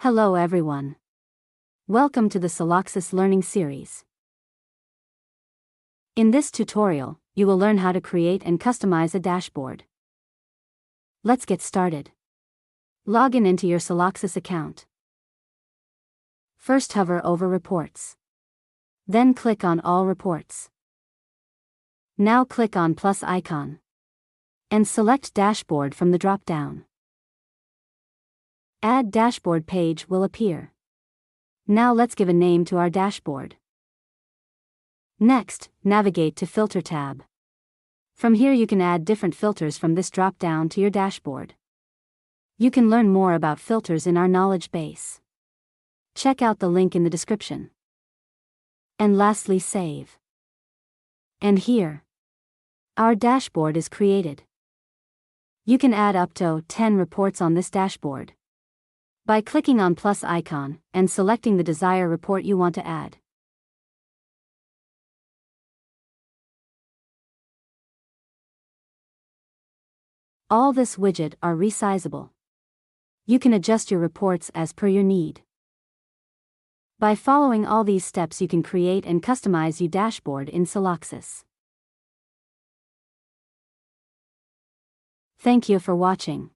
Hello everyone. Welcome to the Celoxis Learning series. In this tutorial, you will learn how to create and customize a dashboard. Let's get started. Log into your Celoxis account. First hover over Reports. Then click on All Reports. Now click on plus icon. And select Dashboard from the drop-down. Add Dashboard page will appear. Now let's give a name to our dashboard. Next, navigate to Filter tab. From here you can add different filters from this drop-down to your dashboard. You can learn more about filters in our knowledge base. Check out the link in the description. And lastly, save. And here, our dashboard is created. You can add up to 10 reports on this dashboard by clicking on plus icon and selecting the desired report you want to add. All this widget are resizable. You can adjust your reports as per your need. By following all these steps you can create and customize your dashboard in Celoxis. Thank you for watching.